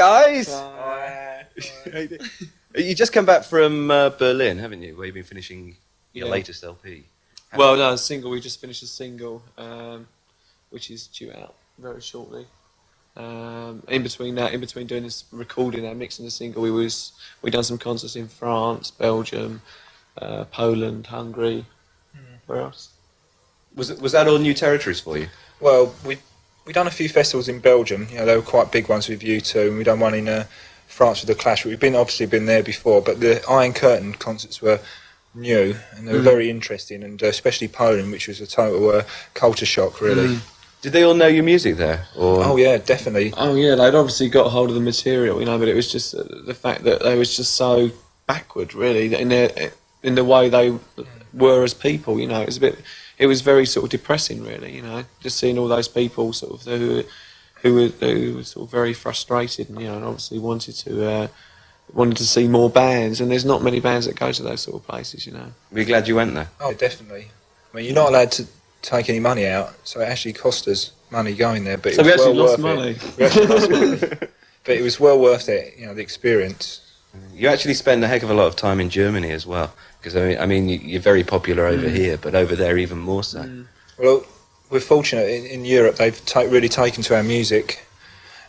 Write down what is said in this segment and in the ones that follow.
guys. Bye. You just come back from Berlin, haven't you? Where you've been finishing your latest LP. Well, no, single. We just finished a single, which is due out very shortly. In between doing this recording and mixing the single, we done some concerts in France, Belgium, Poland, Hungary. Where else? Was that all new territories for you? Well, we done a few festivals in Belgium. You know, they were quite big ones with U2, and we done one in France with the Clash. We've obviously been there before, but the Iron Curtain concerts were new and they were very interesting, and especially Poland, which was a total culture shock, really. Did they all know your music there? Or? Oh yeah, definitely. Oh yeah, they'd obviously got hold of the material, you know, but it was just the fact that they was just so backward, really, in the way they were as people. You know, it was very sort of depressing, really. You know, just seeing all those people sort of who were sort of very frustrated, and, you know, and obviously wanted to see more bands, and there's not many bands that go to those sort of places, you know. Were you glad you went there? Oh, definitely. I mean, you're not allowed to take any money out, so it actually cost us money going there, but it was well worth it. We actually lost money. But it was well worth it, you know, the experience. You actually spend a heck of a lot of time in Germany as well, because I mean you're very popular over here, but over there even more so. Well, we're fortunate in Europe. They've really taken to our music,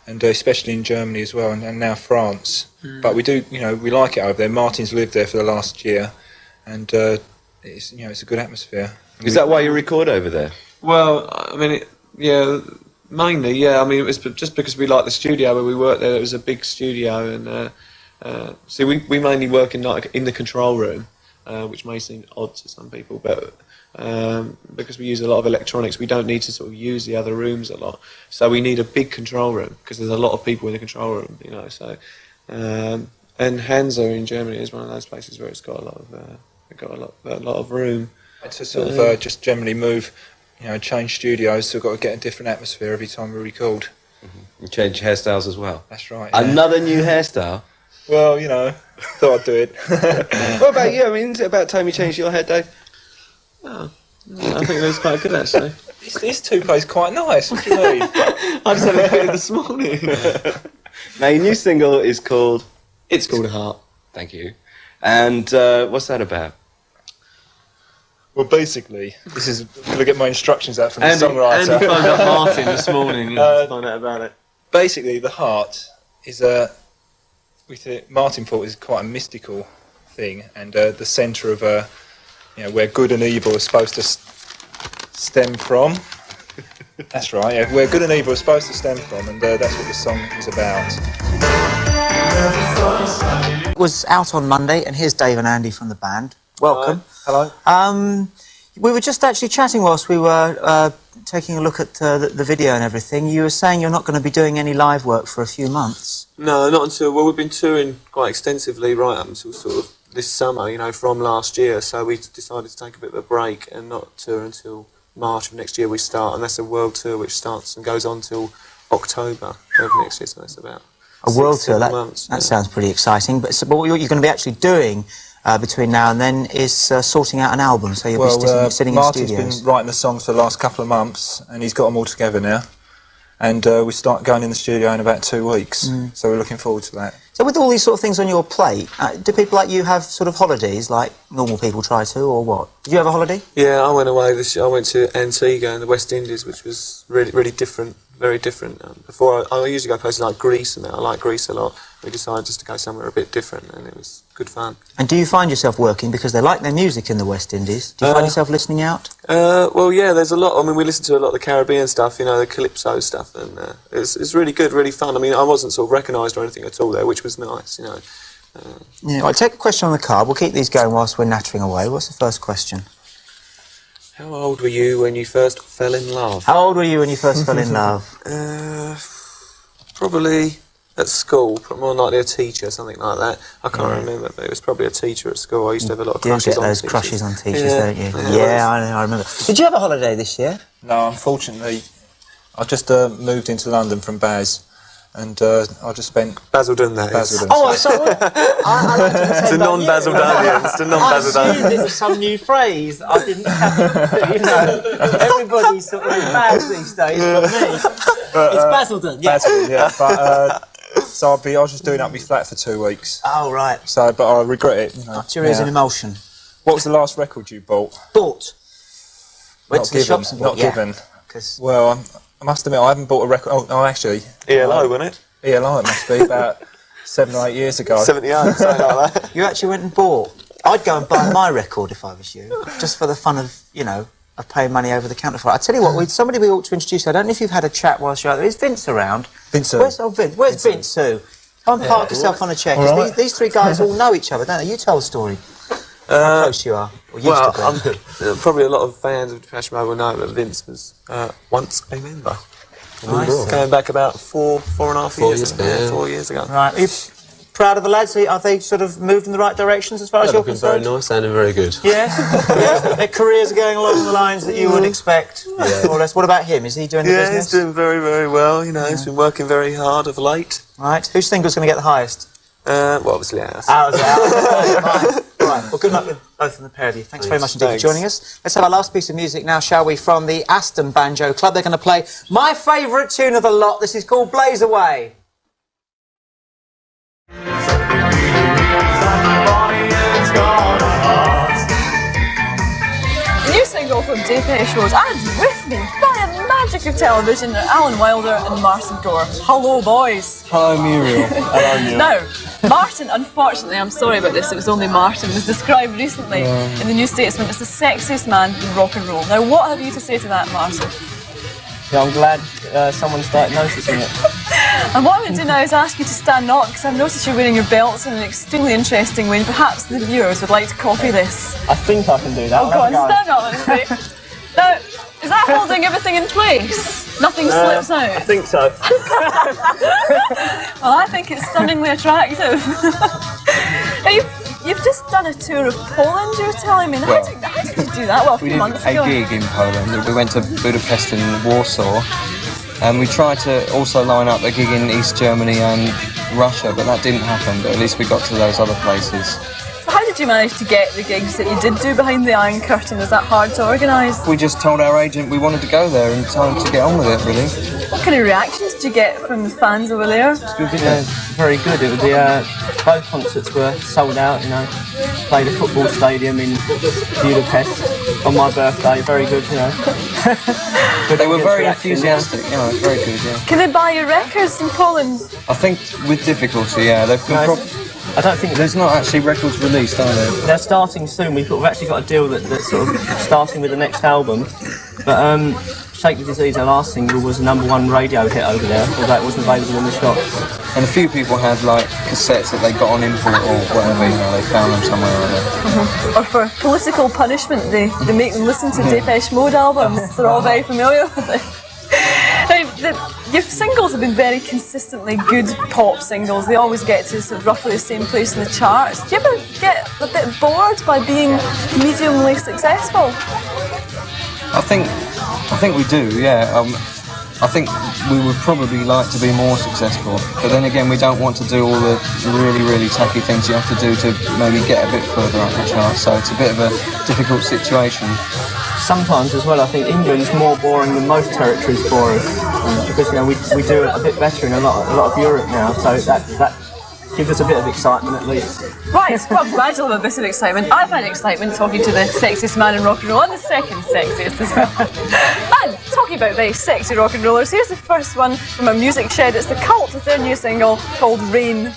and especially in Germany as well, and now France. But we do, you know, we like it over there. Martin's lived there for the last year, and it's, you know, it's a good atmosphere. Is that why you record over there? Well, I mean, mainly, yeah. I mean, it was just because we liked the studio where we worked there. It was a big studio, and see, we mainly work in the control room, which may seem odd to some people, but because we use a lot of electronics, we don't need to sort of use the other rooms a lot. So we need a big control room because there's a lot of people in the control room, you know. So and Hansa in Germany is one of those places where it's got a lot of room. To sort of just generally move, you know, change studios, so we've got to get a different atmosphere every time we record. You change hairstyles as well? That's right. Yeah. Another new hairstyle? Well, you know, thought I'd do it. What about you? I mean, is it about time you changed your hair, Dave? Oh, I think that's quite good, actually. This toupee's quite nice. What do you mean? I just had it fitted this morning. Now, your new single is called... It's called Heart. Thank you. And what's that about? Well, basically, this is I'm going to get my instructions out from the songwriter. Andy phoned up Martin this morning to find out about it. Basically, the heart is Martin thought is quite a mystical thing, and the centre of you know, where good and evil are supposed to stem from. That's right. Yeah, where good and evil are supposed to stem from, and that's what the song is about. It was out on Monday, and here's Dave and Andy from the band. Welcome. Hello. We were just actually chatting whilst we were taking a look at the video and everything. You were saying you're not going to be doing any live work for a few months. No, not until, well, we've been touring quite extensively right up until sort of this summer, you know, from last year, so we decided to take a bit of a break and not tour until March of next year we start, and that's a world tour which starts and goes on till October of next year, so that's about a world tour, 7 months. That sounds pretty exciting, but what you're going to be actually doing between now and then is sorting out an album, so you'll be sitting Martin's in studios. been writing the songs for the last couple of months, and he's got them all together now, and we start going in the studio in about 2 weeks, so we're looking forward to that. So with all these sort of things on your plate, do people like you have sort of holidays like normal people try to, or what? Did you have a holiday? Yeah, I went away I went to Antigua in the West Indies, which was really, really different, very different. Before I usually go places like Greece, and I like Greece a lot. We decided just to go somewhere a bit different, and it was good fun. And do you find yourself working, because they like their music in the West Indies, do you find yourself listening out? Well, yeah, there's a lot. I mean, we listen to a lot of the Caribbean stuff, you know, the Calypso stuff, and it's really good, really fun. I mean, I wasn't sort of recognised or anything at all there, which was nice, you know. Yeah, I'll take a question on the card. We'll keep these going whilst we're nattering away. What's the first question? How old were you when you first fell in love? How old were you when you first fell in love? Probably at school, more than likely a teacher, something like that. I can't remember, but it was probably a teacher at school. I used to have a lot of crushes on teachers. You get those crushes on teachers, don't you? Yeah, I remember. Did you have a holiday this year? No, unfortunately, I just moved into London from Baz, and I just spent... Basildon, that is. Basildon. Oh, I'm sorry. I like to It's a non-Basildonian. It's a non-Basildonian. I assumed it was some new phrase that I didn't have. You know, everybody's sort of in Baz these days, but me. It's Basildon, yeah. Basildon, yeah. But So I was just doing up my flat for 2 weeks. Oh, right. So, but I regret it. You know. Tears and emotion. What was the last record you bought? Bought. Went Not to the given. shops and bought. Not given. 'Cause Well, I must admit, I haven't bought a record. Oh, actually. ELO, wasn't it? ELO, it must be about 7 or 8 years ago. 78, something like that. you actually went and bought. I'd go and buy my record if I was you, just for the fun of, of paying money over the counter for it. I tell you what, somebody we ought to introduce. I don't know if you've had a chat whilst you're out there. Is Vince around? Vince. Where's Vince? Who? Come and park yourself on a chair. 'Cause Right. these three guys all know each other, don't they? You tell the story. How close you are, or used to be. Probably a lot of fans of Depeche Mode will know that Vince was once a member. Nice. Going back about 4.5 years ago. yeah. 4 years ago. Right. Are you proud of the lads? Are they sort of moved in the right directions as far as you're Looking very concerned? nice, sounding very good. Yeah. Yeah. Their careers are going along the lines that you would expect, more or less. What about him? Is he doing the Yeah, business? he's doing very, very well. He's been working very hard of late. Right. Whose single's going to get the highest? Well, obviously ours. Ours. Right. Well, good luck with both of the pair of you. Thanks very much indeed Thanks. for joining us. Let's have our last piece of music now, shall we? From the Aston Banjo Club. They're going to play my favourite tune of the lot. This is called Blaze Away. New single from Depeche Mode, and with me, by a magic of television, are Alan Wilder and Martin Gore. Hello, boys. Hello, Muriel. Hello, Muriel. Now, Martin, unfortunately, I'm sorry about this, it was only Martin, was described recently in the New Statesman as the sexiest man in rock and roll. Now, what have you to say to that, Martin? Yeah, I'm glad someone started noticing it. And what I'm going to do now is ask you to stand up, because I've noticed you're wearing your belts in an extremely interesting way, and perhaps the viewers would like to copy this. I think I can do that. Oh, go on, stand up, let's see. Now, is that holding everything in place? Nothing slips out? I think so. Well, I think it's stunningly attractive. Now, you've just done a tour of Poland, you were telling me. How did you do that? Well, a We few did months a ago. gig in Poland. We went to Budapest and Warsaw, and we tried to also line up a gig in East Germany and Russia, but that didn't happen. But at least we got to those other places. So how did you manage to get the gigs that you did do behind the Iron Curtain? Was that hard to organise? We just told our agent we wanted to go there and told him to get on with it, really. What kind of reactions did you get from the fans over there? Very good. It was both concerts were sold out. Played a football stadium in Budapest on my birthday. Very good. They were very enthusiastic. Very good. Yeah. Can they buy your records in Poland? I think with difficulty, yeah. They've been I don't think there's not actually records released, are there? they're starting soon. We've actually got a deal that's sort of starting with the next album. But Shake the Disease, our last single, was a #1 radio hit over there, although it wasn't available in the shops. And a few people had like cassettes that they got on import or whatever. They found them somewhere or other. Or for political punishment, they make them listen to Depeche Mode albums. They're all very familiar with it. Now, your singles have been very consistently good pop singles. They always get to sort of roughly the same place in the charts. Do you ever get a bit bored by being mediumly successful? I think we do, yeah. I think we would probably like to be more successful, but then again, we don't want to do all the really, really tacky things you have to do to maybe get a bit further up the chart. So it's a bit of a difficult situation. Sometimes as well, I think England's more boring than most territories for us, because we do it a bit better in a lot of Europe now. So that gives us a bit of excitement at least. Right, well, I'm glad you'll have a bit of excitement. I find excitement talking to the sexiest man in rock and roll, and the second sexiest as well. And talking about very sexy rock and rollers, here's the first one from a music shed. It's the Cult with their new single called Rain.